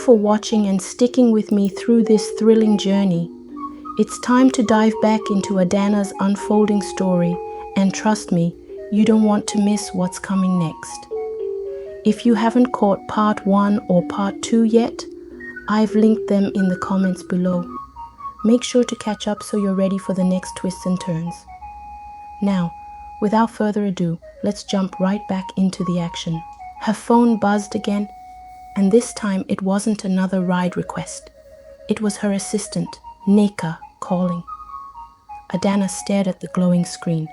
for watching and sticking with me through this thrilling journey. It's time to dive back into Adana's unfolding story, and trust me, you don't want to miss what's coming next. If you haven't caught part 1 or part 2 yet, I've linked them in the comments below. Make sure to catch up so you're ready for the next twists and turns. Now, without further ado, let's jump right back into the action. Her phone buzzed again, and this time it wasn't another ride request. It was her assistant, Neka, calling. Adana stared at the glowing screen,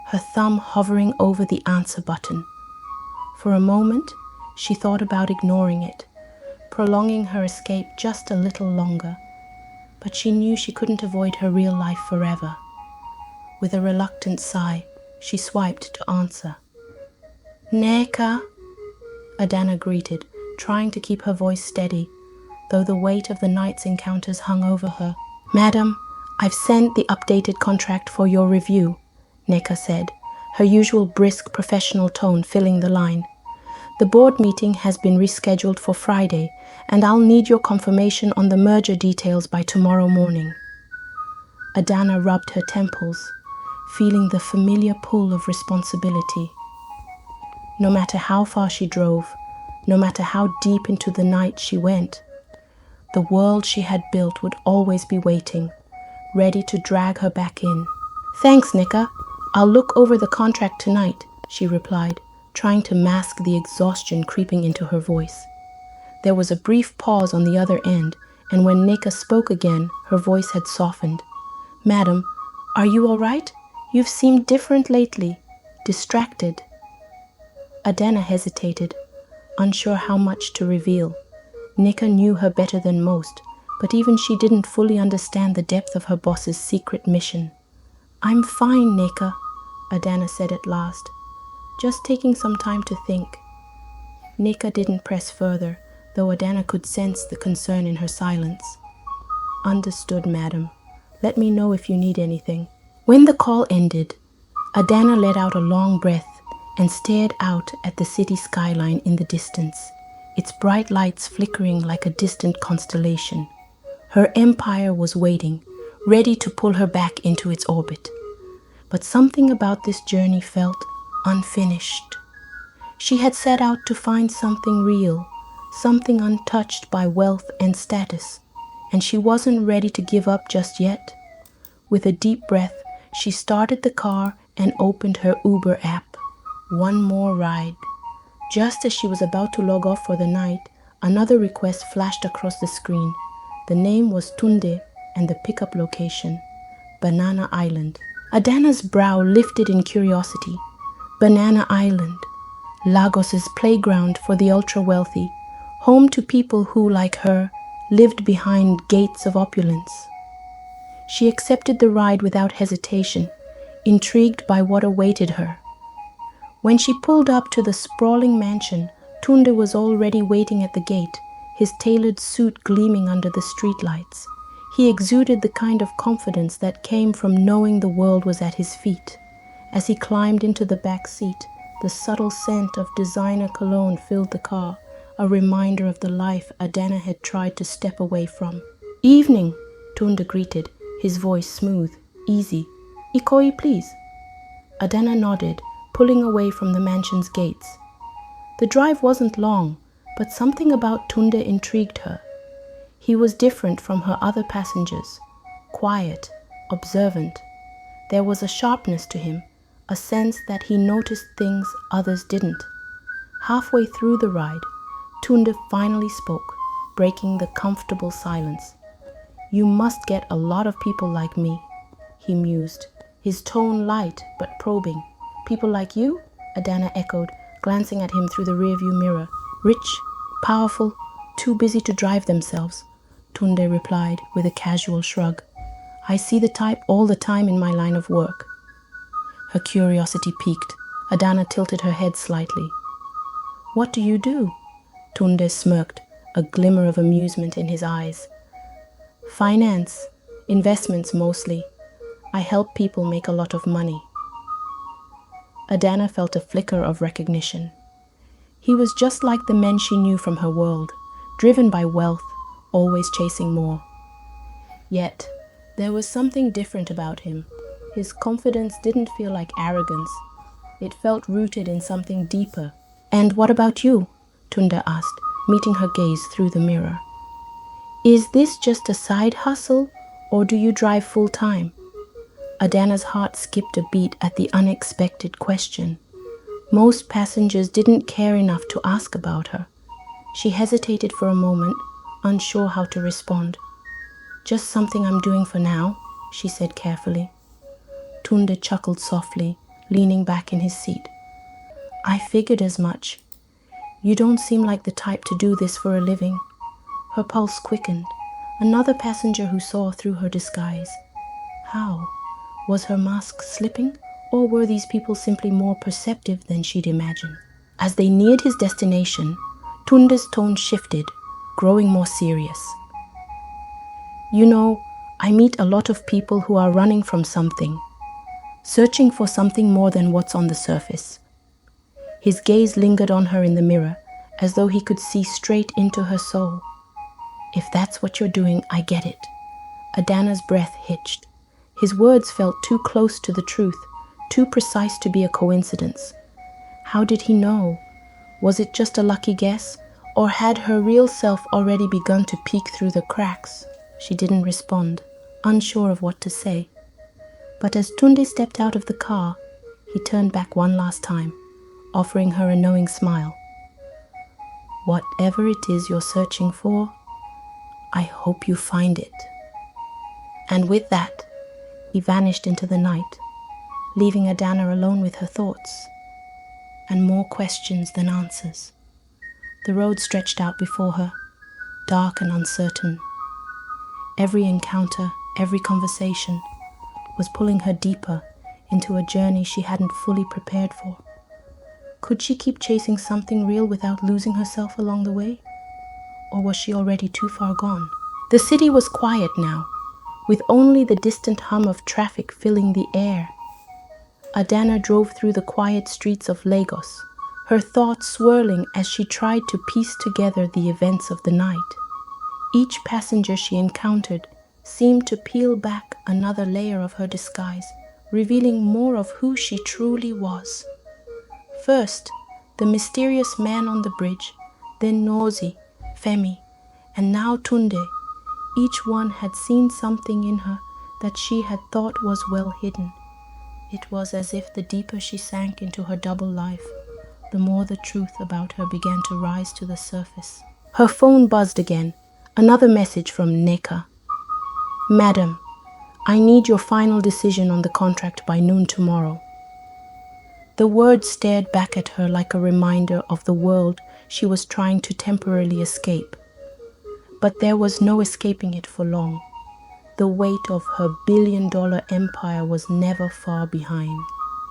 her thumb hovering over the answer button. For a moment, she thought about ignoring it, prolonging her escape just a little longer. But she knew she couldn't avoid her real life forever. With a reluctant sigh, she swiped to answer. Neka, Adana greeted, trying to keep her voice steady, though the weight of the night's encounters hung over her. Madam, I've sent the updated contract for your review, Neka said, her usual brisk professional tone filling the line. The board meeting has been rescheduled for Friday, and I'll need your confirmation on the merger details by tomorrow morning. Adana rubbed her temples, feeling the familiar pull of responsibility. No matter how far she drove, no matter how deep into the night she went, the world she had built would always be waiting, ready to drag her back in. Thanks, Neka. I'll look over the contract tonight, she replied, trying to mask the exhaustion creeping into her voice. There was a brief pause on the other end, and when Neka spoke again, her voice had softened. Madam, are you all right? You've seemed different lately. Distracted. Adana hesitated, unsure how much to reveal. Neka knew her better than most, but even she didn't fully understand the depth of her boss's secret mission. I'm fine, Neka, Adana said at last, just taking some time to think. Neka didn't press further, though Adana could sense the concern in her silence. Understood, madam. Let me know if you need anything. When the call ended, Adana let out a long breath and stared out at the city skyline in the distance, its bright lights flickering like a distant constellation. Her empire was waiting, ready to pull her back into its orbit. But something about this journey felt unfinished. She had set out to find something real, something untouched by wealth and status, and she wasn't ready to give up just yet. With a deep breath, she started the car and opened her Uber app. One more ride. Just as she was about to log off for the night, another request flashed across the screen. The name was Tunde and the pickup location, Banana Island. Adana's brow lifted in curiosity. Banana Island, Lagos's playground for the ultra-wealthy, home to people who, like her, lived behind gates of opulence. She accepted the ride without hesitation, intrigued by what awaited her. When she pulled up to the sprawling mansion, Tunde was already waiting at the gate, his tailored suit gleaming under the streetlights. He exuded the kind of confidence that came from knowing the world was at his feet. As he climbed into the back seat, the subtle scent of designer cologne filled the car, a reminder of the life Adana had tried to step away from. Evening, Tunde greeted, his voice smooth, easy. Ikoi, please. Adana nodded, pulling away from the mansion's gates. The drive wasn't long, but something about Tunde intrigued her. He was different from her other passengers, quiet, observant. There was a sharpness to him, a sense that he noticed things others didn't. Halfway through the ride, Tunde finally spoke, breaking the comfortable silence. You must get a lot of people like me, he mused, his tone light but probing. People like you? Adana echoed, glancing at him through the rearview mirror. Rich, powerful, too busy to drive themselves, Tunde replied with a casual shrug. I see the type all the time in my line of work. Her curiosity piqued. Adana tilted her head slightly. What do you do? Tunde smirked, a glimmer of amusement in his eyes. Finance, investments mostly. I help people make a lot of money. Adana felt a flicker of recognition. He was just like the men she knew from her world, driven by wealth, always chasing more. Yet, there was something different about him. His confidence didn't feel like arrogance. It felt rooted in something deeper. "And what about you?" Tunda asked, meeting her gaze through the mirror. "Is this just a side hustle, or do you drive full-time?" Adana's heart skipped a beat at the unexpected question. Most passengers didn't care enough to ask about her. She hesitated for a moment, unsure how to respond. "Just something I'm doing for now," she said carefully. Tunde chuckled softly, leaning back in his seat. "I figured as much. You don't seem like the type to do this for a living." Her pulse quickened. Another passenger who saw through her disguise. How? Was her mask slipping, or were these people simply more perceptive than she'd imagined? As they neared his destination, Tunde's tone shifted, growing more serious. "You know, I meet a lot of people who are running from something, searching for something more than what's on the surface." His gaze lingered on her in the mirror, as though he could see straight into her soul. "If that's what you're doing, I get it." Adana's breath hitched. His words felt too close to the truth, too precise to be a coincidence. How did he know? Was it just a lucky guess, or had her real self already begun to peek through the cracks? She didn't respond, unsure of what to say. But as Tunde stepped out of the car, he turned back one last time, offering her a knowing smile. "Whatever it is you're searching for, I hope you find it." And with that, he vanished into the night, leaving Adana alone with her thoughts, and more questions than answers. The road stretched out before her, dark and uncertain. Every encounter, every conversation was pulling her deeper into a journey she hadn't fully prepared for. Could she keep chasing something real without losing herself along the way? Or was she already too far gone? The city was quiet now, with only the distant hum of traffic filling the air. Adana drove through the quiet streets of Lagos, her thoughts swirling as she tried to piece together the events of the night. Each passenger she encountered seemed to peel back another layer of her disguise, revealing more of who she truly was. First, the mysterious man on the bridge, then Nozi, Femi, and now Tunde. Each one had seen something in her that she had thought was well hidden. It was as if the deeper she sank into her double life, the more the truth about her began to rise to the surface. Her phone buzzed again, another message from Neka. "Madam, I need your final decision on the contract by noon tomorrow." The words stared back at her like a reminder of the world she was trying to temporarily escape. But there was no escaping it for long. The weight of her billion-dollar empire was never far behind,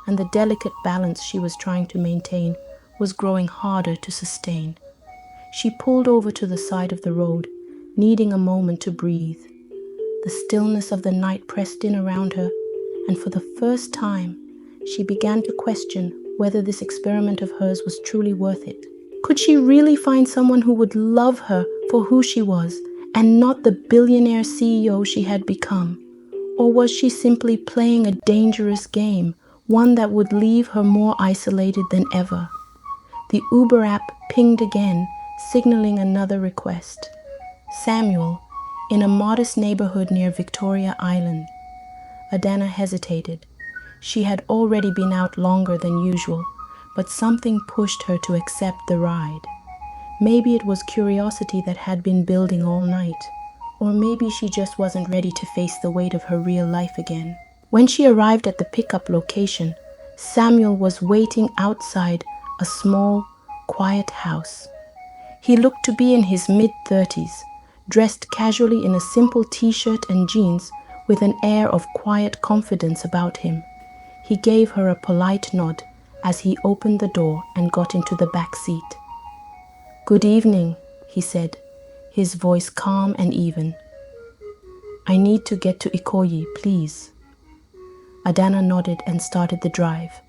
and the delicate balance she was trying to maintain was growing harder to sustain. She pulled over to the side of the road, needing a moment to breathe. The stillness of the night pressed in around her, and for the first time, she began to question whether this experiment of hers was truly worth it. Could she really find someone who would love her for who she was, and not the billionaire CEO she had become? Or was she simply playing a dangerous game, one that would leave her more isolated than ever? The Uber app pinged again, signaling another request. Samuel, in a modest neighborhood near Victoria Island. Adana hesitated. She had already been out longer than usual, but something pushed her to accept the ride. Maybe it was curiosity that had been building all night, or maybe she just wasn't ready to face the weight of her real life again. When she arrived at the pickup location, Samuel was waiting outside a small, quiet house. He looked to be in his mid-30s, dressed casually in a simple t-shirt and jeans with an air of quiet confidence about him. He gave her a polite nod as he opened the door and got into the back seat. "Good evening," he said, his voice calm and even. "I need to get to Ikoyi, please." Adana nodded and started the drive,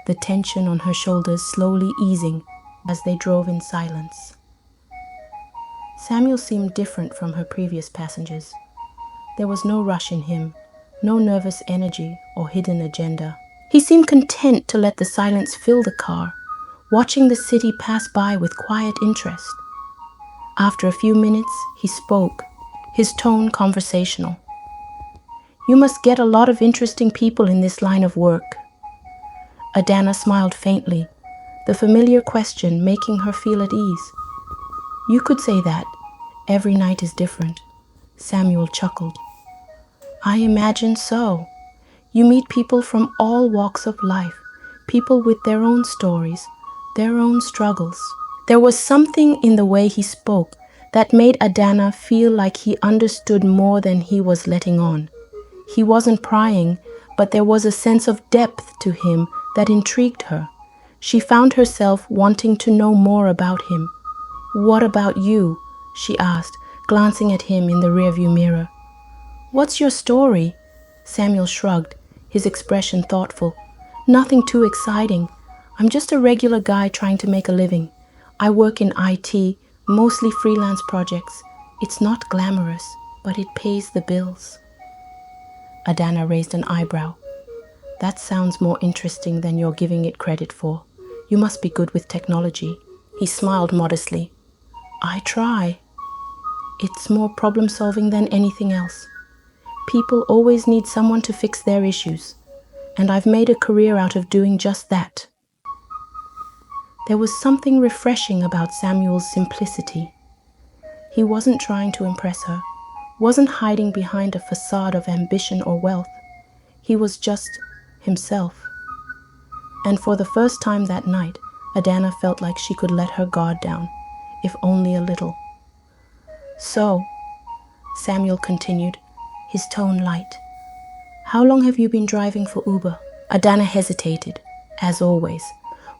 the tension on her shoulders slowly easing as they drove in silence. Samuel seemed different from her previous passengers. There was no rush in him, no nervous energy or hidden agenda. He seemed content to let the silence fill the car, watching the city pass by with quiet interest. After a few minutes, he spoke, his tone conversational. "You must get a lot of interesting people in this line of work." Adana smiled faintly, the familiar question making her feel at ease. "You could say that. Every night is different." Samuel chuckled. "I imagine so. You meet people from all walks of life, people with their own stories, their own struggles." There was something in the way he spoke that made Adana feel like he understood more than he was letting on. He wasn't prying, but there was a sense of depth to him that intrigued her. She found herself wanting to know more about him. "What about you?" she asked, glancing at him in the rearview mirror. "What's your story?" Samuel shrugged, his expression thoughtful. "Nothing too exciting. I'm just a regular guy trying to make a living. I work in IT, mostly freelance projects. It's not glamorous, but it pays the bills." Adana raised an eyebrow. "That sounds more interesting than you're giving it credit for. You must be good with technology." He smiled modestly. "I try. It's more problem solving than anything else. People always need someone to fix their issues, and I've made a career out of doing just that." There was something refreshing about Samuel's simplicity. He wasn't trying to impress her, wasn't hiding behind a facade of ambition or wealth. He was just himself. And for the first time that night, Adana felt like she could let her guard down, if only a little. "So," Samuel continued, his tone light, "how long have you been driving for Uber?" Adana hesitated, as always,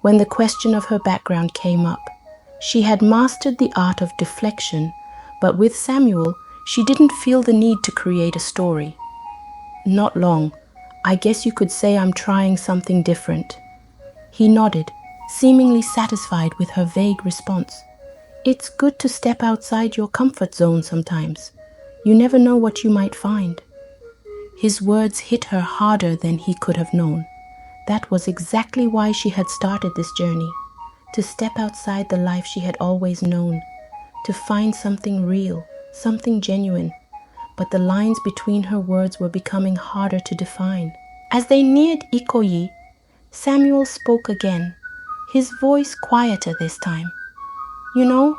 when the question of her background came up. She had mastered the art of deflection, but with Samuel, she didn't feel the need to create a story. "Not long. I guess you could say I'm trying something different." He nodded, seemingly satisfied with her vague response. "It's good to step outside your comfort zone sometimes. You never know what you might find." His words hit her harder than he could have known. That was exactly why she had started this journey, to step outside the life she had always known, to find something real, something genuine. But the lines between her words were becoming harder to define. As they neared Ikoyi, Samuel spoke again, his voice quieter this time. "You know,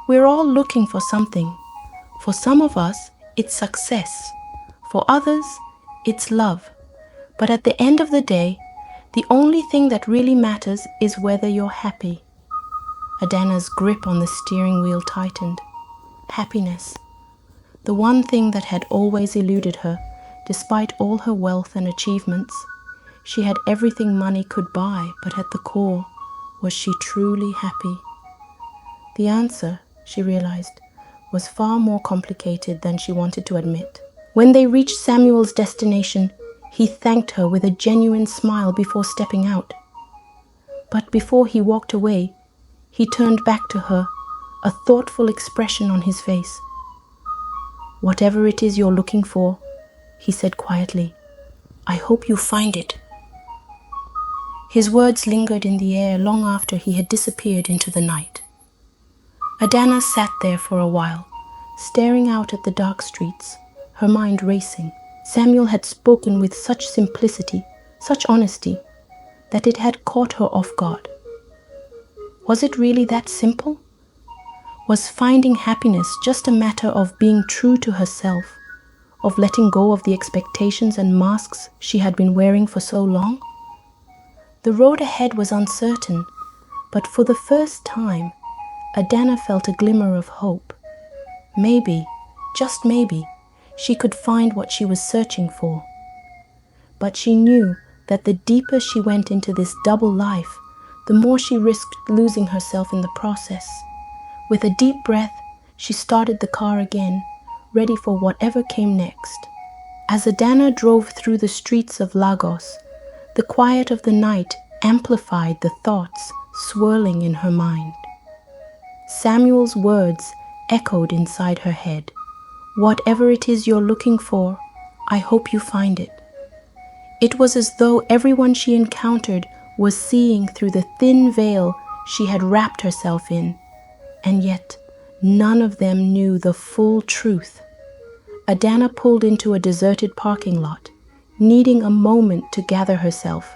we're all looking for something. For some of us, it's success. For others, it's love. But at the end of the day, the only thing that really matters is whether you're happy." Adana's grip on the steering wheel tightened. Happiness. The one thing that had always eluded her, despite all her wealth and achievements. She had everything money could buy, but at the core, was she truly happy? The answer, she realized, was far more complicated than she wanted to admit. When they reached Samuel's destination, he thanked her with a genuine smile before stepping out. But before he walked away, he turned back to her, a thoughtful expression on his face. "Whatever it is you're looking for," he said quietly, "I hope you find it." His words lingered in the air long after he had disappeared into the night. Adana sat there for a while, staring out at the dark streets, her mind racing. Samuel had spoken with such simplicity, such honesty, that it had caught her off guard. Was it really that simple? Was finding happiness just a matter of being true to herself, of letting go of the expectations and masks she had been wearing for so long? The road ahead was uncertain, but for the first time, Adana felt a glimmer of hope. Maybe, just maybe, she could find what she was searching for. But she knew that the deeper she went into this double life, the more she risked losing herself in the process. With a deep breath, she started the car again, ready for whatever came next. As Adana drove through the streets of Lagos, the quiet of the night amplified the thoughts swirling in her mind. Samuel's words echoed inside her head. Whatever it is you're looking for, I hope you find it. It was as though everyone she encountered was seeing through the thin veil she had wrapped herself in, and yet none of them knew the full truth. Adana pulled into a deserted parking lot, needing a moment to gather herself.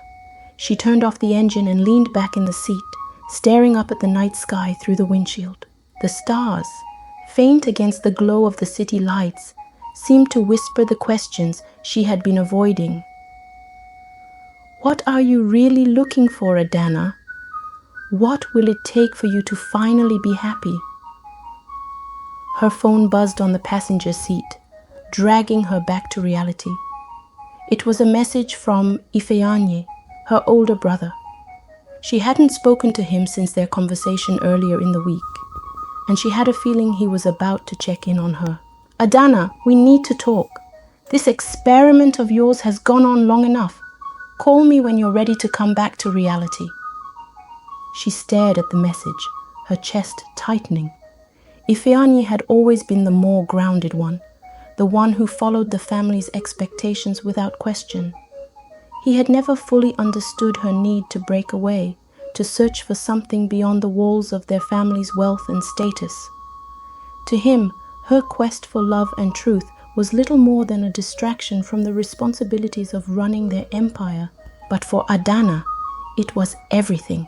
She turned off the engine and leaned back in the seat, staring up at the night sky through the windshield. The stars, faint against the glow of the city lights, seemed to whisper the questions she had been avoiding. What are you really looking for, Adana? What will it take for you to finally be happy? Her phone buzzed on the passenger seat, dragging her back to reality. It was a message from Ifeanyi, her older brother. She hadn't spoken to him since their conversation earlier in the week, and she had a feeling he was about to check in on her. Adana, we need to talk. This experiment of yours has gone on long enough. Call me when you're ready to come back to reality. She stared at the message, her chest tightening. Ifeanyi had always been the more grounded one, the one who followed the family's expectations without question. He had never fully understood her need to break away, to search for something beyond the walls of their family's wealth and status. To him, her quest for love and truth was little more than a distraction from the responsibilities of running their empire. But for Adana, it was everything.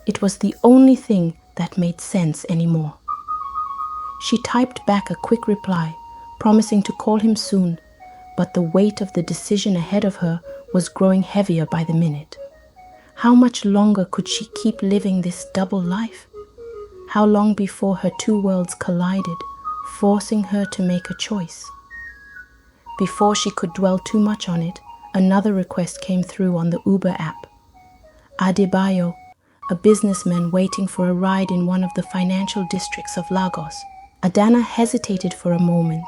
It was the only thing that made sense anymore. She typed back a quick reply, promising to call him soon, but the weight of the decision ahead of her was growing heavier by the minute. How much longer could she keep living this double life? How long before her two worlds collided, forcing her to make a choice? Before she could dwell too much on it, another request came through on the Uber app. Adebayo, a businessman waiting for a ride in one of the financial districts of Lagos. Adana hesitated for a moment,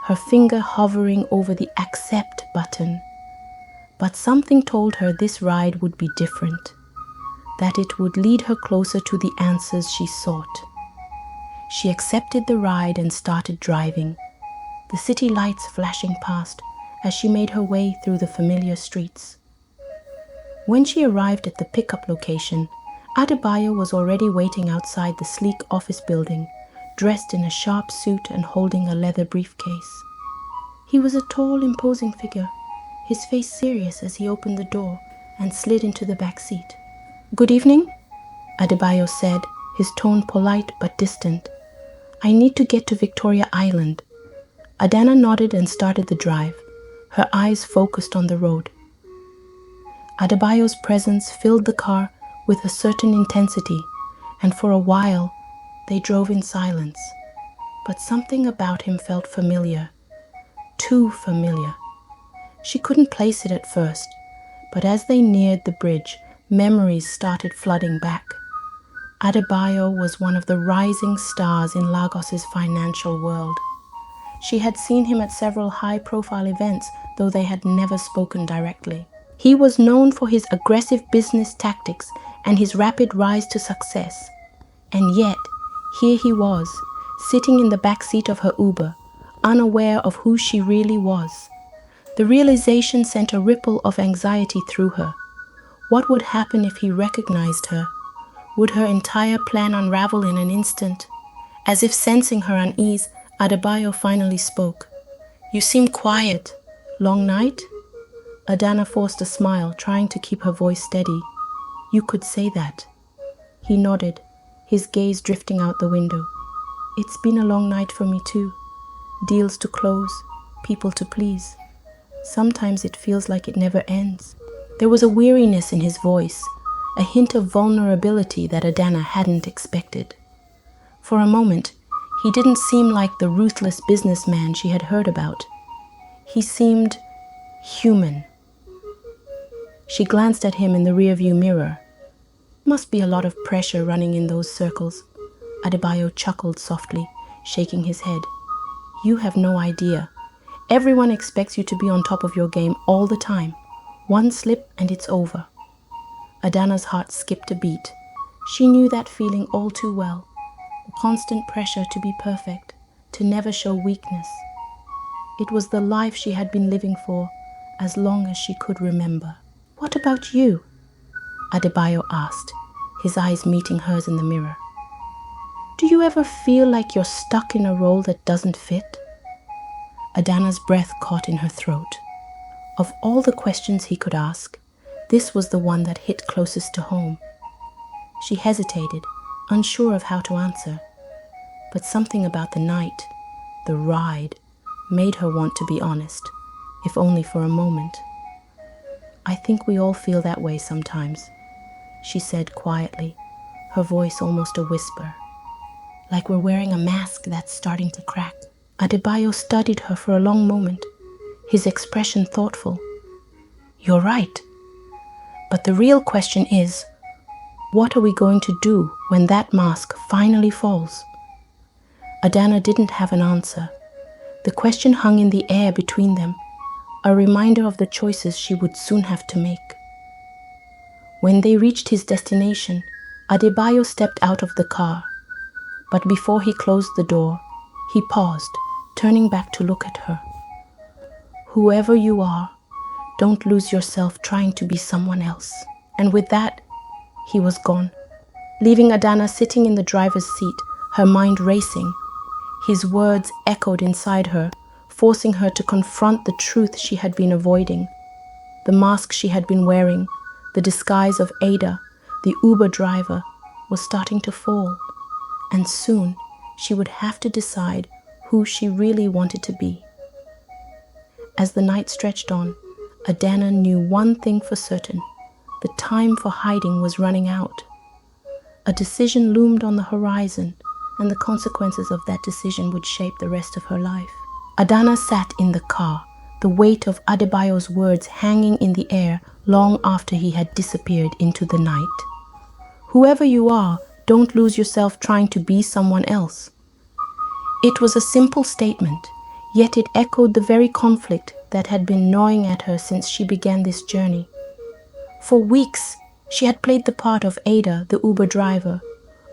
her finger hovering over the accept button. But something told her this ride would be different, that it would lead her closer to the answers she sought. She accepted the ride and started driving, the city lights flashing past as she made her way through the familiar streets. When she arrived at the pickup location, Adebayo was already waiting outside the sleek office building, dressed in a sharp suit and holding a leather briefcase. He was a tall, imposing figure, his face serious as he opened the door and slid into the back seat. "Good evening," Adebayo said, his tone polite but distant. "I need to get to Victoria Island." Adana nodded and started the drive, her eyes focused on the road. Adebayo's presence filled the car with a certain intensity, and for a while they drove in silence. But something about him felt familiar, too familiar. She couldn't place it at first, but as they neared the bridge, memories started flooding back. Adebayo was one of the rising stars in Lagos's financial world. She had seen him at several high-profile events, though they had never spoken directly. He was known for his aggressive business tactics and his rapid rise to success. And yet, here he was, sitting in the back seat of her Uber, unaware of who she really was. The realization sent a ripple of anxiety through her. What would happen if he recognized her? Would her entire plan unravel in an instant? As if sensing her unease, Adebayo finally spoke. "You seem quiet. Long night?" Adana forced a smile, trying to keep her voice steady. "You could say that." He nodded, his gaze drifting out the window. "It's been a long night for me too. Deals to close, people to please. Sometimes it feels like it never ends." There was a weariness in his voice, a hint of vulnerability that Adana hadn't expected. For a moment, he didn't seem like the ruthless businessman she had heard about. He seemed human. She glanced at him in the rearview mirror. "Must be a lot of pressure running in those circles." Adebayo chuckled softly, shaking his head. "You have no idea. Everyone expects you to be on top of your game all the time. One slip and it's over." Adana's heart skipped a beat. She knew that feeling all too well. The constant pressure to be perfect, to never show weakness. It was the life she had been living for as long as she could remember. "What about you?" Adebayo asked, his eyes meeting hers in the mirror. "Do you ever feel like you're stuck in a role that doesn't fit?" Adana's breath caught in her throat. Of all the questions he could ask, this was the one that hit closest to home. She hesitated, unsure of how to answer. But something about the night, the ride, made her want to be honest, if only for a moment. "I think we all feel that way sometimes," she said quietly, her voice almost a whisper. "Like we're wearing a mask that's starting to crack." Adebayo studied her for a long moment, his expression thoughtful. "You're right. But the real question is, what are we going to do when that mask finally falls?" Adana didn't have an answer. The question hung in the air between them, a reminder of the choices she would soon have to make. When they reached his destination, Adebayo stepped out of the car. But before he closed the door, he paused, turning back to look at her. "Whoever you are, don't lose yourself trying to be someone else." And with that, he was gone, leaving Adana sitting in the driver's seat, her mind racing. His words echoed inside her, forcing her to confront the truth she had been avoiding. The mask she had been wearing, the disguise of Ada, the Uber driver, was starting to fall. And soon, she would have to decide who she really wanted to be. As the night stretched on, Adana knew one thing for certain: the time for hiding was running out. A decision loomed on the horizon, and the consequences of that decision would shape the rest of her life. Adana sat in the car, the weight of Adebayo's words hanging in the air long after he had disappeared into the night. "Whoever you are, don't lose yourself trying to be someone else." It was a simple statement, yet it echoed the very conflict that had been gnawing at her since she began this journey. For weeks, she had played the part of Ada, the Uber driver,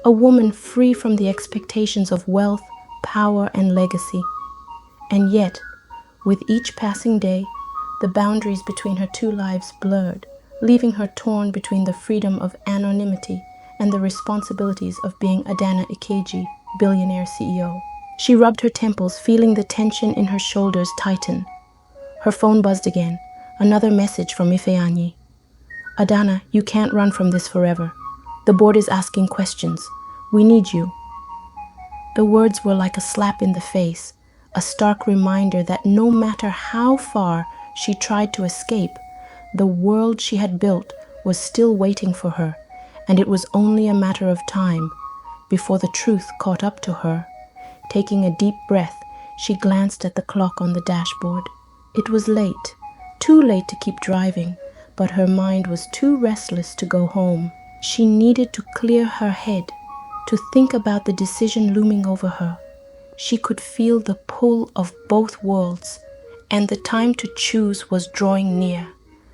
a woman free from the expectations of wealth, power, and legacy. And yet, with each passing day, the boundaries between her two lives blurred, leaving her torn between the freedom of anonymity and the responsibilities of being Adana Ikeji, billionaire CEO. She rubbed her temples, feeling the tension in her shoulders tighten. Her phone buzzed again, another message from Ifeanyi. "Adana, you can't run from this forever. The board is asking questions. We need you." The words were like a slap in the face, a stark reminder that no matter how far she tried to escape, the world she had built was still waiting for her, and it was only a matter of time before the truth caught up to her. Taking a deep breath, she glanced at the clock on the dashboard. It was late, too late to keep driving, but her mind was too restless to go home. She needed to clear her head, to think about the decision looming over her. She could feel the pull of both worlds, and the time to choose was drawing near.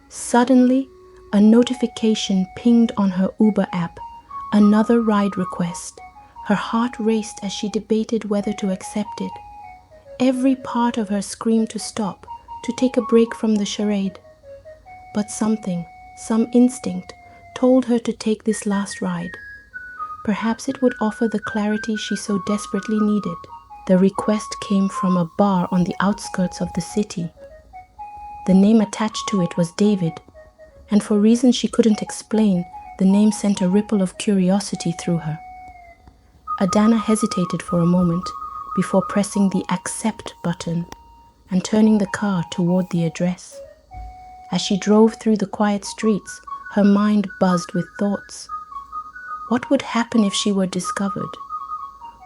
Suddenly, a notification pinged on her Uber app, another ride request. Her heart raced as she debated whether to accept it. Every part of her screamed to stop, to take a break from the charade. But something, some instinct, told her to take this last ride. Perhaps it would offer the clarity she so desperately needed. The request came from a bar on the outskirts of the city. The name attached to it was David, and for reasons she couldn't explain, the name sent a ripple of curiosity through her. Adana hesitated for a moment before pressing the accept button and turning the car toward the address. As she drove through the quiet streets, her mind buzzed with thoughts. What would happen if she were discovered?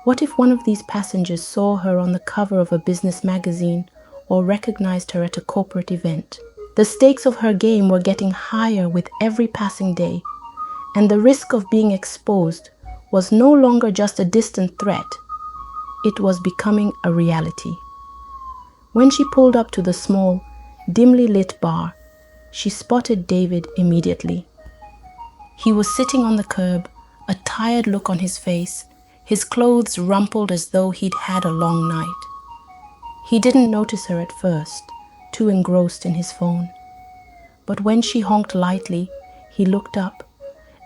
What if one of these passengers saw her on the cover of a business magazine or recognized her at a corporate event? The stakes of her game were getting higher with every passing day, and the risk of being exposed was no longer just a distant threat. It was becoming a reality. When she pulled up to the small, dimly lit bar, she spotted David immediately. He was sitting on the curb, a tired look on his face, his clothes rumpled as though he'd had a long night. He didn't notice her at first, too engrossed in his phone. But when she honked lightly, he looked up,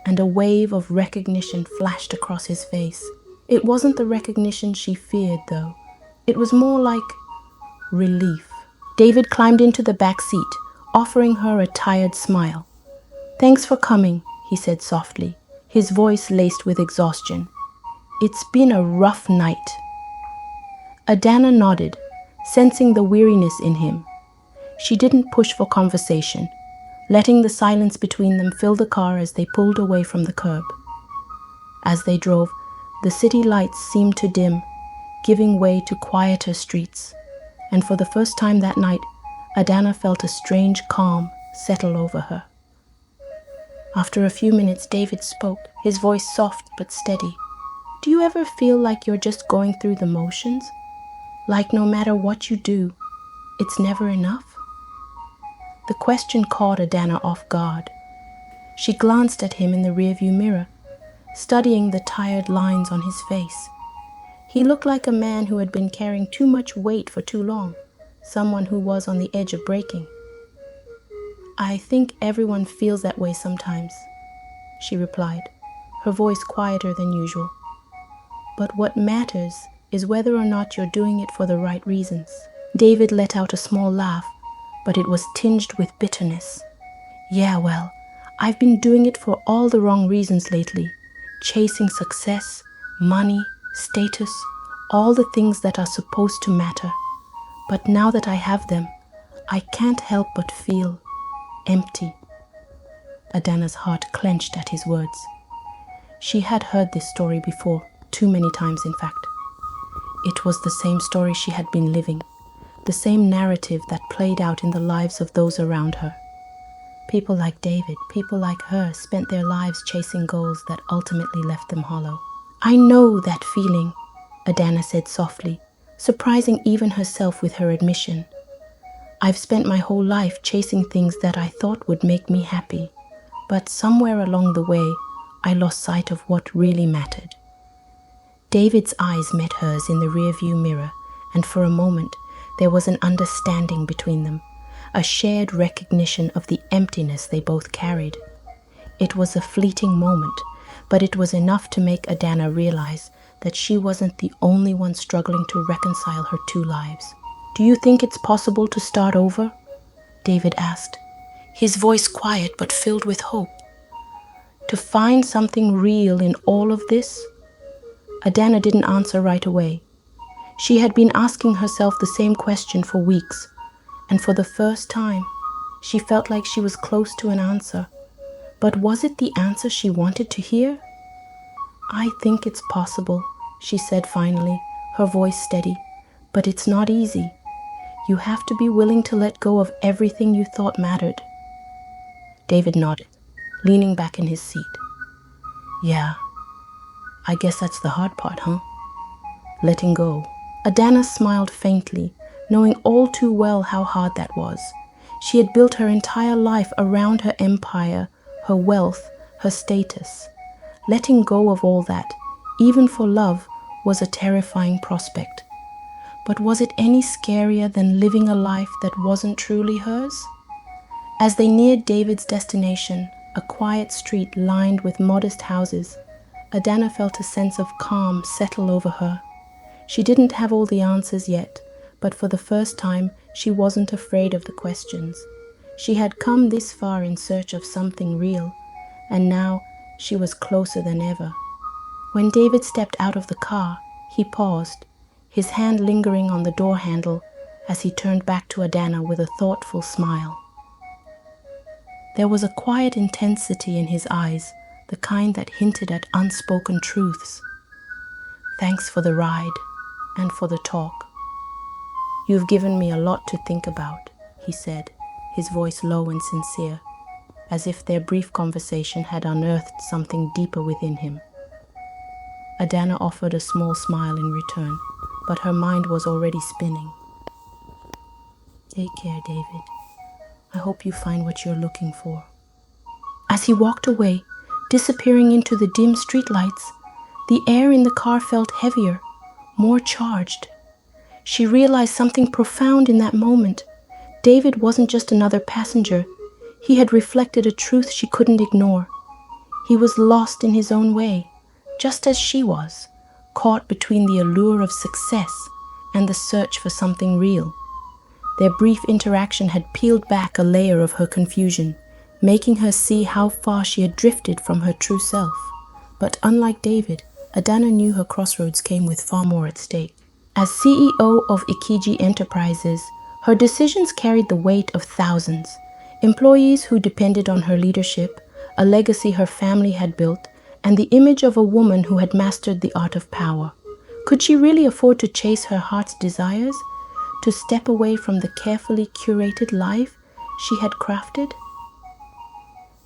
and a wave of recognition flashed across his face. It wasn't the recognition she feared, though. It was more like relief. David climbed into the back seat, offering her a tired smile. "Thanks for coming," he said softly, his voice laced with exhaustion. "It's been a rough night." Adana nodded, sensing the weariness in him. She didn't push for conversation, letting the silence between them fill the car as they pulled away from the curb. As they drove, the city lights seemed to dim, giving way to quieter streets, and for the first time that night, Adana felt a strange calm settle over her. After a few minutes, David spoke, his voice soft but steady. "Do you ever feel like you're just going through the motions? Like no matter what you do, it's never enough?" The question caught Adana off guard. She glanced at him in the rearview mirror, studying the tired lines on his face. He looked like a man who had been carrying too much weight for too long, someone who was on the edge of breaking. "I think everyone feels that way sometimes," she replied, her voice quieter than usual. "But what matters is whether or not you're doing it for the right reasons." David let out a small laugh, but it was tinged with bitterness. "Yeah, well, I've been doing it for all the wrong reasons lately, chasing success, money, status, all the things that are supposed to matter. But now that I have them, I can't help but feel empty." Adana's heart clenched at his words. She had heard this story before, too many times in fact. It was the same story she had been living, the same narrative that played out in the lives of those around her. People like David, people like her, spent their lives chasing goals that ultimately left them hollow. "I know that feeling," Adana said softly, surprising even herself with her admission. "I've spent my whole life chasing things that I thought would make me happy, but somewhere along the way, I lost sight of what really mattered." David's eyes met hers in the rearview mirror, and for a moment, there was an understanding between them, a shared recognition of the emptiness they both carried. It was a fleeting moment, but it was enough to make Adana realize that she wasn't the only one struggling to reconcile her two lives. "Do you think it's possible to start over?" David asked, his voice quiet but filled with hope. "To find something real in all of this?" Adana didn't answer right away. She had been asking herself the same question for weeks, and for the first time, she felt like she was close to an answer. But was it the answer she wanted to hear? "I think it's possible," she said finally, her voice steady, "but it's not easy. You have to be willing to let go of everything you thought mattered." David nodded, leaning back in his seat. "Yeah, I guess that's the hard part, huh? Letting go." Adana smiled faintly, knowing all too well how hard that was. She had built her entire life around her empire, her wealth, her status. Letting go of all that, even for love, was a terrifying prospect. But was it any scarier than living a life that wasn't truly hers? As they neared David's destination, a quiet street lined with modest houses, Adana felt a sense of calm settle over her. She didn't have all the answers yet, but for the first time, she wasn't afraid of the questions. She had come this far in search of something real, and now she was closer than ever. When David stepped out of the car, he paused, his hand lingering on the door handle as he turned back to Adana with a thoughtful smile. There was a quiet intensity in his eyes, the kind that hinted at unspoken truths. "Thanks for the ride and for the talk. You've given me a lot to think about," he said, his voice low and sincere, as if their brief conversation had unearthed something deeper within him. Adana offered a small smile in return, but her mind was already spinning. "Take care, David. I hope you find what you're looking for." As he walked away, disappearing into the dim streetlights, The air in the car felt heavier, more charged. She realized something profound in that moment. David wasn't just another passenger. He had reflected a truth she couldn't ignore. He was lost in his own way, just as she was, caught between the allure of success and the search for something real. Their brief interaction had peeled back a layer of her confusion, making her see how far she had drifted from her true self. But unlike David, Adana knew her crossroads came with far more at stake. As CEO of Ikiji Enterprises, her decisions carried the weight of thousands, employees who depended on her leadership, a legacy her family had built, and the image of a woman who had mastered the art of power. Could she really afford to chase her heart's desires, to step away from the carefully curated life she had crafted?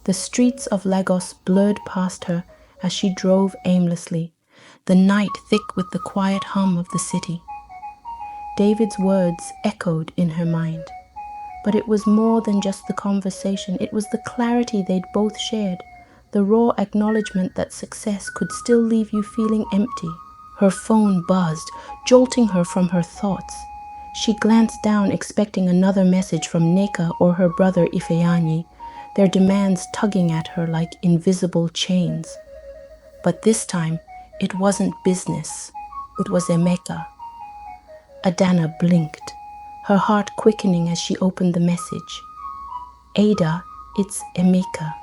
The streets of Lagos blurred past her as she drove aimlessly, the night thick with the quiet hum of the city. David's words echoed in her mind. But it was more than just the conversation. It was the clarity they'd both shared, the raw acknowledgement that success could still leave you feeling empty. Her phone buzzed, jolting her from her thoughts. She glanced down, expecting another message from Neka or her brother Ifeanyi, their demands tugging at her like invisible chains. But this time, it wasn't business. It was Emeka. Adana blinked, her heart quickening as she opened the message. Ada, it's Emeka.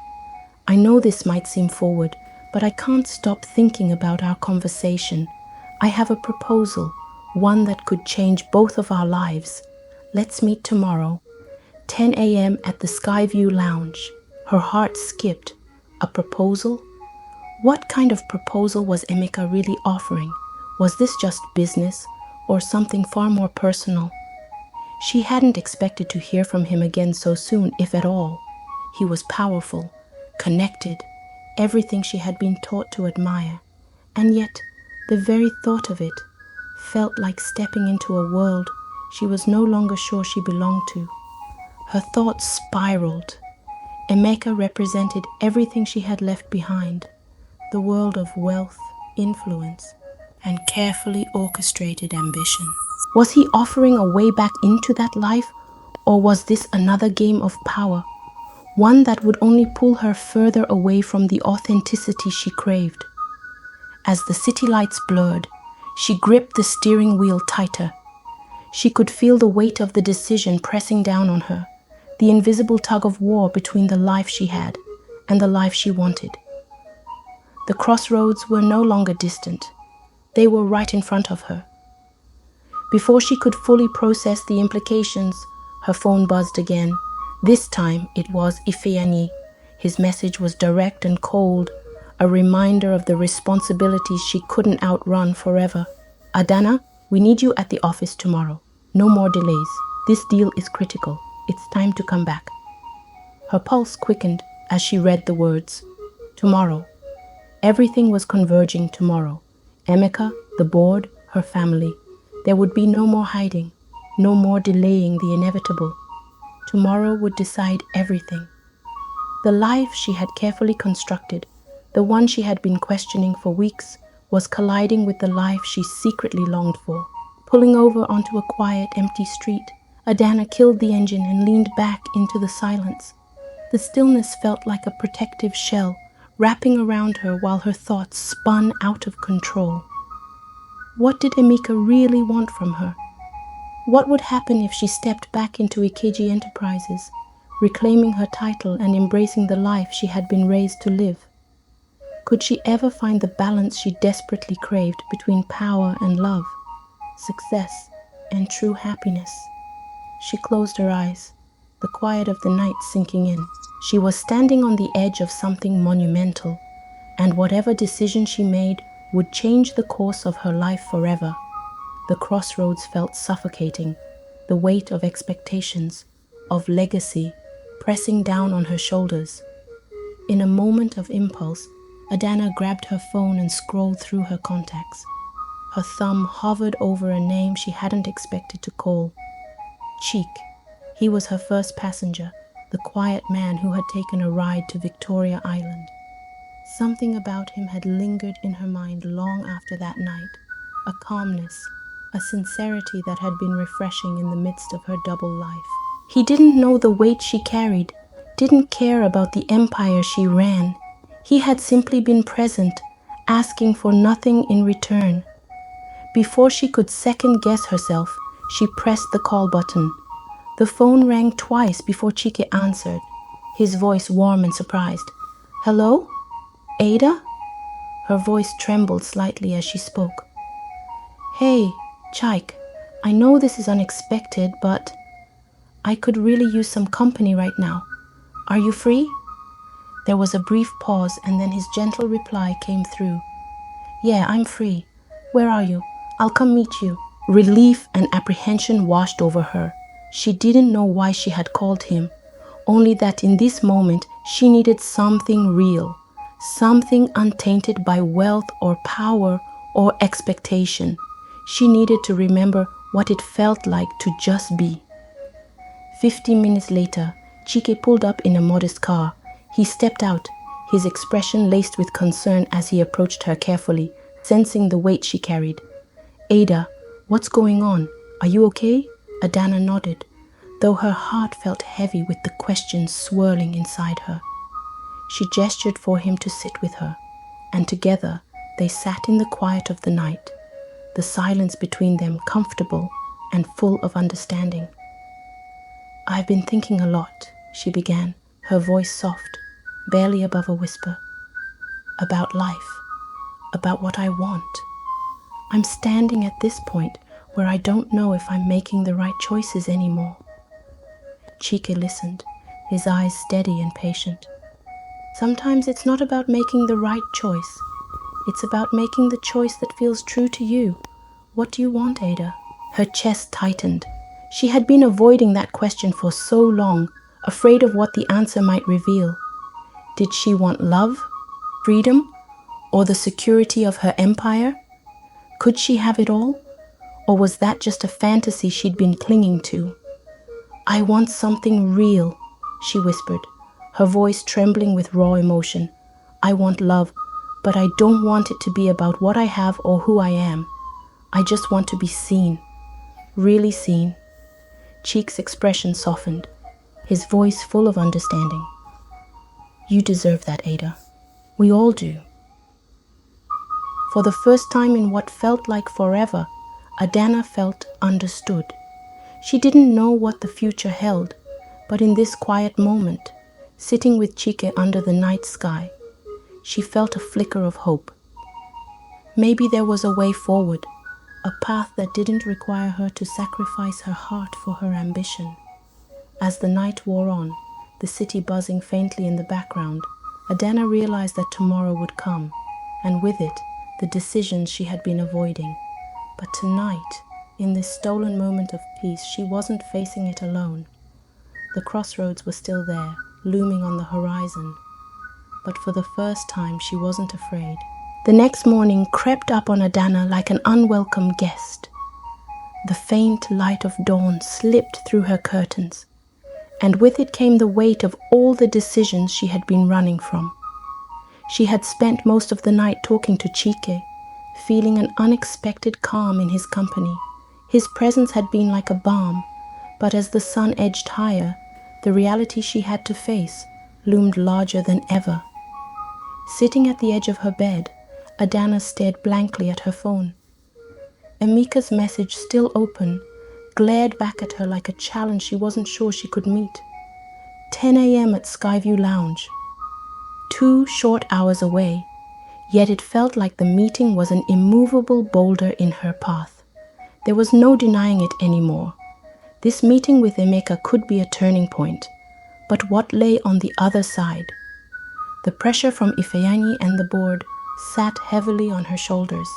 I know this might seem forward, but I can't stop thinking about our conversation. I have a proposal, one that could change both of our lives. Let's meet tomorrow, 10 a.m. at the Skyview Lounge. Her heart skipped. A proposal? What kind of proposal was Emeka really offering? Was this just business or something far more personal? She hadn't expected to hear from him again so soon, if at all. He was powerful, connected, everything she had been taught to admire. And yet, the very thought of it felt like stepping into a world she was no longer sure she belonged to. Her thoughts spiraled. Emeka represented everything she had left behind, the world of wealth, influence, and carefully orchestrated ambition. Was he offering a way back into that life, or was this another game of power, one that would only pull her further away from the authenticity she craved? As the city lights blurred, she gripped the steering wheel tighter. She could feel the weight of the decision pressing down on her, the invisible tug of war between the life she had and the life she wanted. The crossroads were no longer distant. They were right in front of her. Before she could fully process the implications, her phone buzzed again. This time it was Ifeanyi. His message was direct and cold, a reminder of the responsibilities she couldn't outrun forever. Adana, we need you at the office tomorrow. No more delays. This deal is critical. It's time to come back. Her pulse quickened as she read the words. Tomorrow. Everything was converging tomorrow. Emeka, the board, her family. There would be no more hiding, no more delaying the inevitable. Tomorrow would decide everything. The life she had carefully constructed, the one she had been questioning for weeks, was colliding with the life she secretly longed for. Pulling over onto a quiet, empty street, Adana killed the engine and leaned back into the silence. The stillness felt like a protective shell, wrapping around her while her thoughts spun out of control. What did Emeka really want from her? What would happen if she stepped back into Ikiji Enterprises, reclaiming her title and embracing the life she had been raised to live? Could she ever find the balance she desperately craved between power and love, success and true happiness? She closed her eyes, the quiet of the night sinking in. She was standing on the edge of something monumental, and whatever decision she made would change the course of her life forever. The crossroads felt suffocating, the weight of expectations, of legacy, pressing down on her shoulders. In a moment of impulse, Adana grabbed her phone and scrolled through her contacts. Her thumb hovered over a name she hadn't expected to call. Cheek. He was her first passenger, the quiet man who had taken a ride to Victoria Island. Something about him had lingered in her mind long after that night, a calmness, a sincerity that had been refreshing in the midst of her double life. He didn't know the weight she carried, didn't care about the empire she ran. He had simply been present, asking for nothing in return. Before she could second guess herself, she pressed the call button. The phone rang twice before Chike answered, his voice warm and surprised. "Hello? Ada?" Her voice trembled slightly as she spoke. "Hey, Chike, I know this is unexpected, but I could really use some company right now. Are you free?" There was a brief pause, and then his gentle reply came through. "Yeah, I'm free. Where are you? I'll come meet you." Relief and apprehension washed over her. She didn't know why she had called him, only that in this moment she needed something real, something untainted by wealth or power or expectation. She needed to remember what it felt like to just be. 15 minutes later, Chike pulled up in a modest car. He stepped out, his expression laced with concern as he approached her carefully, sensing the weight she carried. "Ada, what's going on? Are you okay?" Adana nodded, though her heart felt heavy with the questions swirling inside her. She gestured for him to sit with her, and together they sat in the quiet of the night, the silence between them comfortable and full of understanding. "I've been thinking a lot," she began, her voice soft, barely above a whisper. "About life, about what I want. I'm standing at this point where I don't know if I'm making the right choices anymore." Chike listened, his eyes steady and patient. "Sometimes it's not about making the right choice. It's about making the choice that feels true to you. What do you want, Ada?" Her chest tightened. She had been avoiding that question for so long, afraid of what the answer might reveal. Did she want love, freedom, or the security of her empire? Could she have it all? Or was that just a fantasy she'd been clinging to? "I want something real," she whispered, her voice trembling with raw emotion. "I want love, but I don't want it to be about what I have or who I am. I just want to be seen, really seen." Cheek's expression softened, his voice full of understanding. "You deserve that, Ada. We all do." For the first time in what felt like forever, Adana felt understood. She didn't know what the future held, but in this quiet moment, sitting with Chike under the night sky, she felt a flicker of hope. Maybe there was a way forward, a path that didn't require her to sacrifice her heart for her ambition. As the night wore on, the city buzzing faintly in the background, Adana realized that tomorrow would come, and with it, the decisions she had been avoiding. But tonight, in this stolen moment of peace, she wasn't facing it alone. The crossroads were still there, looming on the horizon. But for the first time, she wasn't afraid. The next morning crept up on Adana like an unwelcome guest. The faint light of dawn slipped through her curtains, and with it came the weight of all the decisions she had been running from. She had spent most of the night talking to Chike, feeling an unexpected calm in his company. His presence had been like a balm, but as the sun edged higher, the reality she had to face loomed larger than ever. Sitting at the edge of her bed, Adana stared blankly at her phone. Emika's message, still open, glared back at her like a challenge she wasn't sure she could meet. 10 a.m. at Skyview Lounge. 2 short hours away, yet it felt like the meeting was an immovable boulder in her path. There was no denying it anymore. This meeting with Emeka could be a turning point, but what lay on the other side? The pressure from Ifeanyi and the board sat heavily on her shoulders.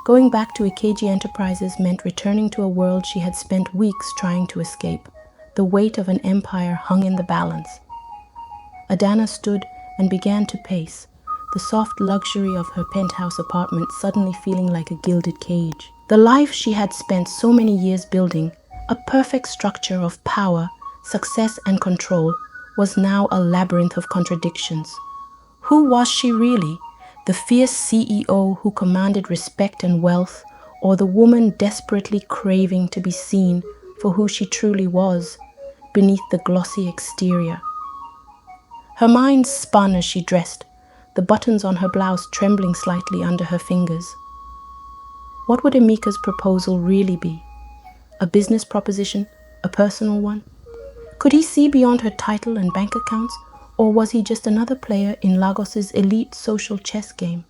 Going back to Ikeji Enterprises meant returning to a world she had spent weeks trying to escape. The weight of an empire hung in the balance. Adana stood and began to pace, the soft luxury of her penthouse apartment suddenly feeling like a gilded cage. The life she had spent so many years building, a perfect structure of power, success, and control, was now a labyrinth of contradictions. Who was she really? The fierce CEO who commanded respect and wealth, or the woman desperately craving to be seen for who she truly was beneath the glossy exterior? Her mind spun as she dressed, the buttons on her blouse trembling slightly under her fingers. What would Emeka's proposal really be? A business proposition? A personal one? Could he see beyond her title and bank accounts, or was he just another player in Lagos's elite social chess game?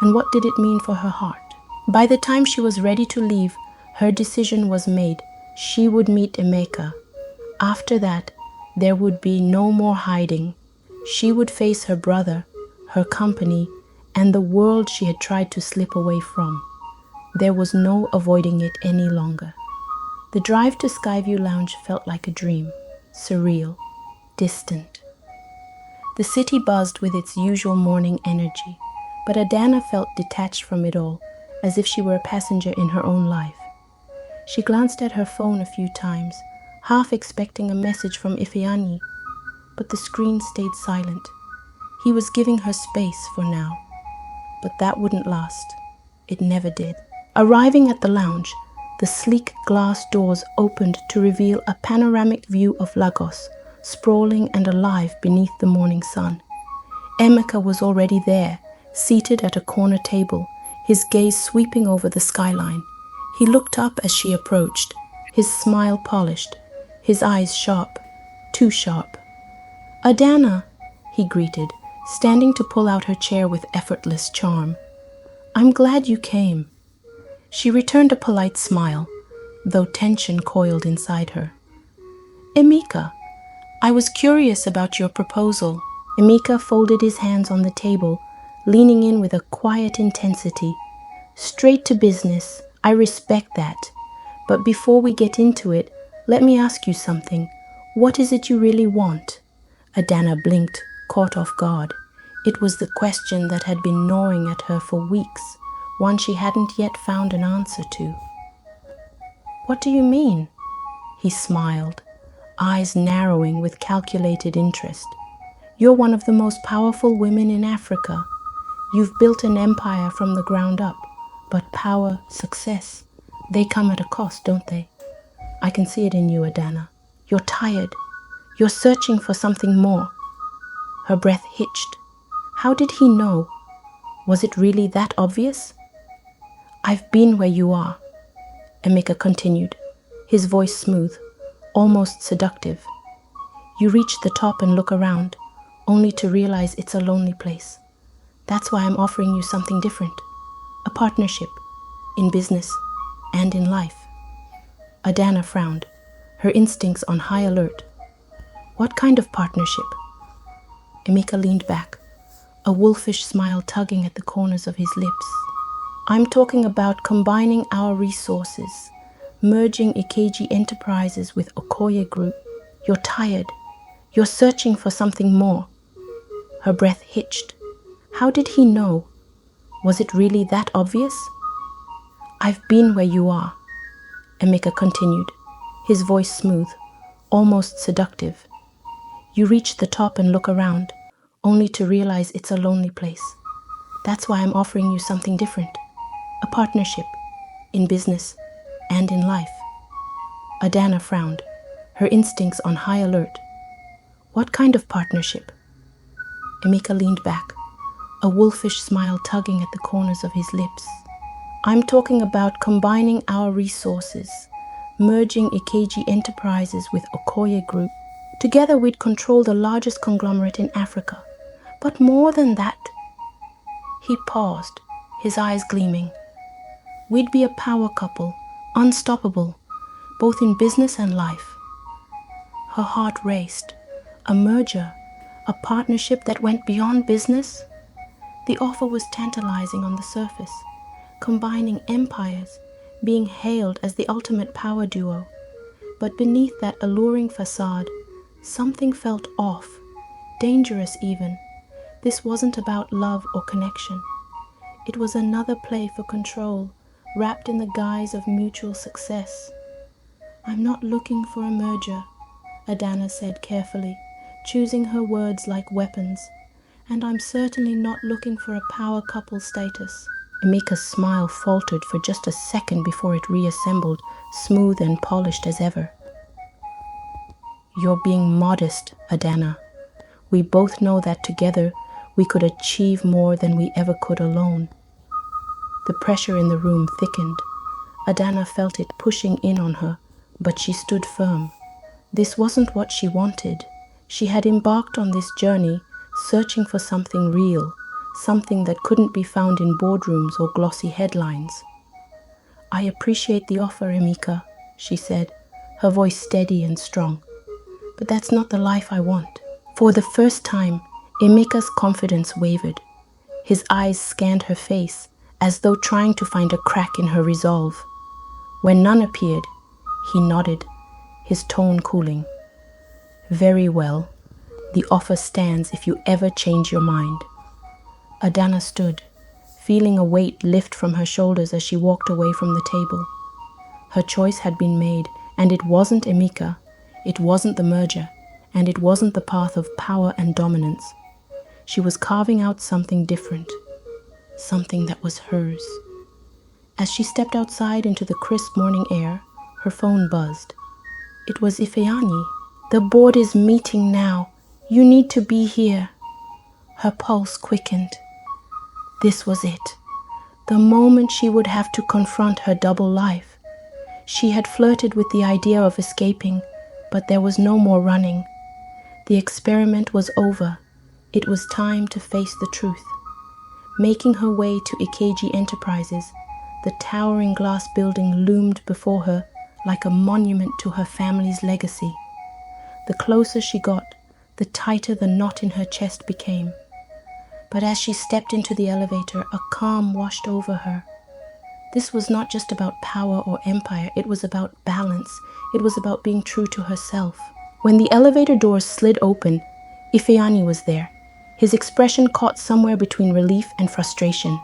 And what did it mean for her heart? By the time she was ready to leave, her decision was made. She would meet Emeka. After that, there would be no more hiding. She would face her brother, her company, and the world she had tried to slip away from. There was no avoiding it any longer. The drive to Skyview Lounge felt like a dream, surreal, distant. The city buzzed with its usual morning energy, but Adana felt detached from it all, as if she were a passenger in her own life. She glanced at her phone a few times, half expecting a message from Ifeanyi, but the screen stayed silent. He was giving her space for now, but that wouldn't last. It never did. Arriving at the lounge, the sleek glass doors opened to reveal a panoramic view of Lagos, sprawling and alive beneath the morning sun. Emeka was already there, seated at a corner table, his gaze sweeping over the skyline. He looked up as she approached, his smile polished, his eyes sharp, too sharp. "Adana," he greeted, standing to pull out her chair with effortless charm. "I'm glad you came." She returned a polite smile, though tension coiled inside her. "Emeka, I was curious about your proposal." Emeka folded his hands on the table, leaning in with a quiet intensity. "Straight to business, I respect that. But before we get into it, let me ask you something. What is it you really want?" Adana blinked, caught off guard. It was the question that had been gnawing at her for weeks, one she hadn't yet found an answer to. "What do you mean?" He smiled, eyes narrowing with calculated interest. "You're one of the most powerful women in Africa. You've built an empire from the ground up, but power, success, they come at a cost, don't they? I can see it in you, Adana. You're tired. You're searching for something more." Her breath hitched. How did he know? Was it really that obvious? "I've been where you are," Emeka continued, his voice smooth, almost seductive. "You reach the top and look around, only to realize it's a lonely place. That's why I'm offering you something different. A partnership, in business and in life." Adana frowned, her instincts on high alert. "What kind of partnership?" Emeka leaned back, a wolfish smile tugging at the corners of his lips. "I'm talking about combining our resources, merging Ikeji Enterprises with Okoye Group. You're tired. You're searching for something more." Her breath hitched. How did he know? Was it really that obvious? "I've been where you are," Emeka continued, his voice smooth, almost seductive. "You reach the top and look around, only to realize it's a lonely place. That's why I'm offering you something different. A partnership, in business and in life." Adana frowned, her instincts on high alert. "What kind of partnership?" Emeka leaned back, a wolfish smile tugging at the corners of his lips. "I'm talking about combining our resources, merging Ikeji Enterprises with Okoye Group. Together we'd control the largest conglomerate in Africa. But more than that." He paused, his eyes gleaming. "We'd be a power couple, unstoppable, both in business and life." Her heart raced. A merger, a partnership that went beyond business? The offer was tantalizing on the surface, combining empires, being hailed as the ultimate power duo. But beneath that alluring facade, something felt off, dangerous even. This wasn't about love or connection. It was another play for control, wrapped in the guise of mutual success. "I'm not looking for a merger," Adana said carefully, choosing her words like weapons. And I'm certainly not looking for a power couple status. Emika's smile faltered for just a second before it reassembled, smooth and polished as ever. You're being modest, Adana. We both know that together we could achieve more than we ever could alone. The pressure in the room thickened. Adana felt it pushing in on her, but she stood firm. This wasn't what she wanted. She had embarked on this journey, searching for something real, something that couldn't be found in boardrooms or glossy headlines. I appreciate the offer, Emika, she said, her voice steady and strong. But that's not the life I want. For the first time, Emika's confidence wavered. His eyes scanned her face, as though trying to find a crack in her resolve. When none appeared, he nodded, his tone cooling. Very well. The offer stands if you ever change your mind. Adana stood, feeling a weight lift from her shoulders as she walked away from the table. Her choice had been made, and it wasn't Emika, it wasn't the merger, and it wasn't the path of power and dominance. She was carving out something different, something that was hers. As she stepped outside into the crisp morning air, her phone buzzed. It was Ifeanyi. The board is meeting now. You need to be here. Her pulse quickened. This was it. The moment she would have to confront her double life. She had flirted with the idea of escaping, but there was no more running. The experiment was over. It was time to face the truth. Making her way to Ikeji Enterprises, the towering glass building loomed before her like a monument to her family's legacy. The closer she got, the tighter the knot in her chest became. But as she stepped into the elevator, a calm washed over her. This was not just about power or empire, it was about balance. It was about being true to herself. When the elevator doors slid open, Ifeanyi was there, his expression caught somewhere between relief and frustration.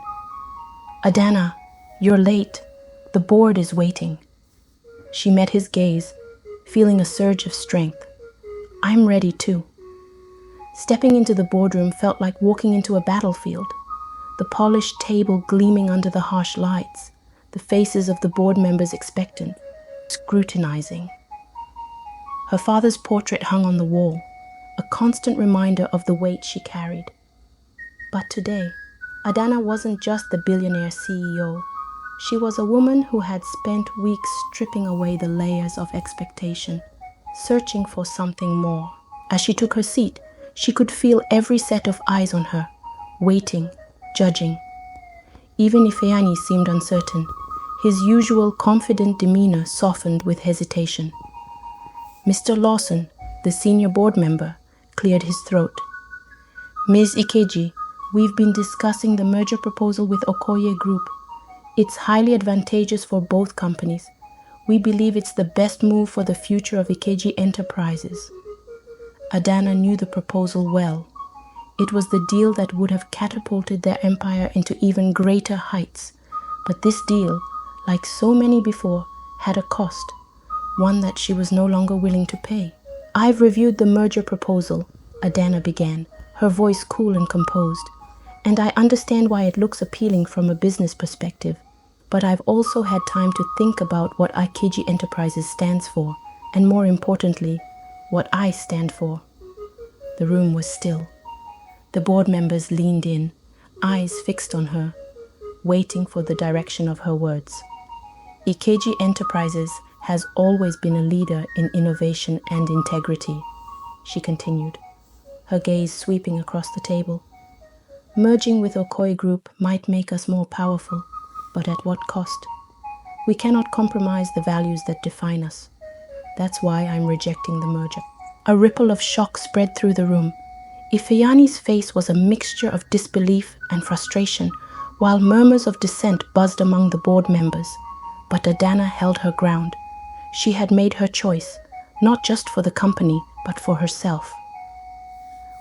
Adana, you're late. The board is waiting. She met his gaze, feeling a surge of strength. I'm ready too. Stepping into the boardroom felt like walking into a battlefield. The polished table gleaming under the harsh lights, the faces of the board members expectant, scrutinizing. Her father's portrait hung on the wall, a constant reminder of the weight she carried. But today, Adana wasn't just the billionaire CEO. She was a woman who had spent weeks stripping away the layers of expectation, searching for something more. As she took her seat, she could feel every set of eyes on her, waiting, judging. Even Ifeanyi seemed uncertain. His usual confident demeanor softened with hesitation. Mr. Lawson, the senior board member, cleared his throat. Ms. Ikeji, we've been discussing the merger proposal with Okoye Group. It's highly advantageous for both companies. We believe it's the best move for the future of Ikeji Enterprises. Adana knew the proposal well. It was the deal that would have catapulted their empire into even greater heights. But this deal, like so many before, had a cost, one that she was no longer willing to pay. I've reviewed the merger proposal, Adana began, her voice cool and composed, and I understand why it looks appealing from a business perspective. But I've also had time to think about what Ikeji Enterprises stands for, and more importantly, what I stand for. The room was still. The board members leaned in, eyes fixed on her, waiting for the direction of her words. Ikeji Enterprises has always been a leader in innovation and integrity, she continued, her gaze sweeping across the table. Merging with Okoye Group might make us more powerful, but at what cost? We cannot compromise the values that define us. That's why I'm rejecting the merger. A ripple of shock spread through the room. Ifeanyi's face was a mixture of disbelief and frustration, while murmurs of dissent buzzed among the board members. But Adana held her ground. She had made her choice, not just for the company, but for herself.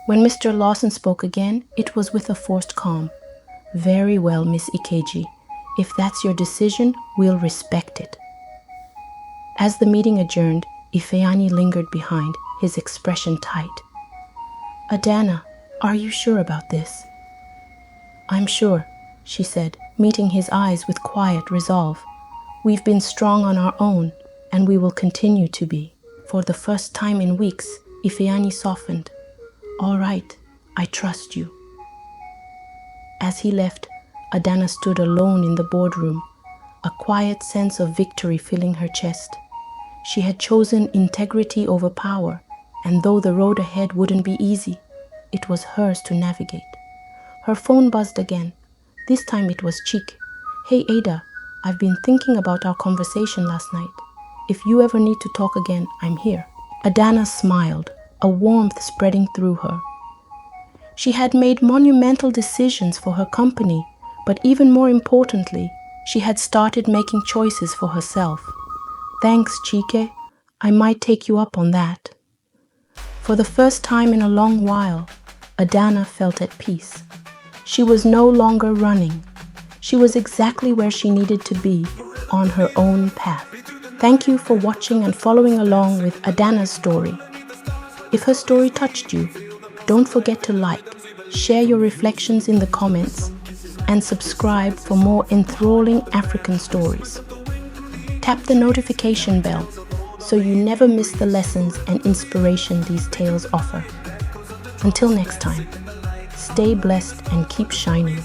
When Mr. Lawson spoke again, it was with a forced calm. Very well, Miss Ikeji. If that's your decision, we'll respect it. As the meeting adjourned, Ifeanyi lingered behind, his expression tight. Adana, Are you sure about this? I'm sure, she said, meeting his eyes with quiet resolve. We've been strong on our own, and we will continue to be. For the first time in weeks, Ifeanyi softened. All right, I trust you. As he left, Adana stood alone in the boardroom, a quiet sense of victory filling her chest. She had chosen integrity over power, and though the road ahead wouldn't be easy, it was hers to navigate. Her phone buzzed again. This time it was Cheek. Hey Ada, I've been thinking about our conversation last night. If you ever need to talk again, I'm here. Adana smiled, a warmth spreading through her. She had made monumental decisions for her company, but even more importantly, she had started making choices for herself. Thanks, Chike. I might take you up on that. For the first time in a long while, Adana felt at peace. She was no longer running. She was exactly where she needed to be, on her own path. Thank you for watching and following along with Adana's story. If her story touched you, don't forget to like, share your reflections in the comments, and subscribe for more enthralling African stories. Tap the notification bell so you never miss the lessons and inspiration these tales offer. Until next time, stay blessed and keep shining.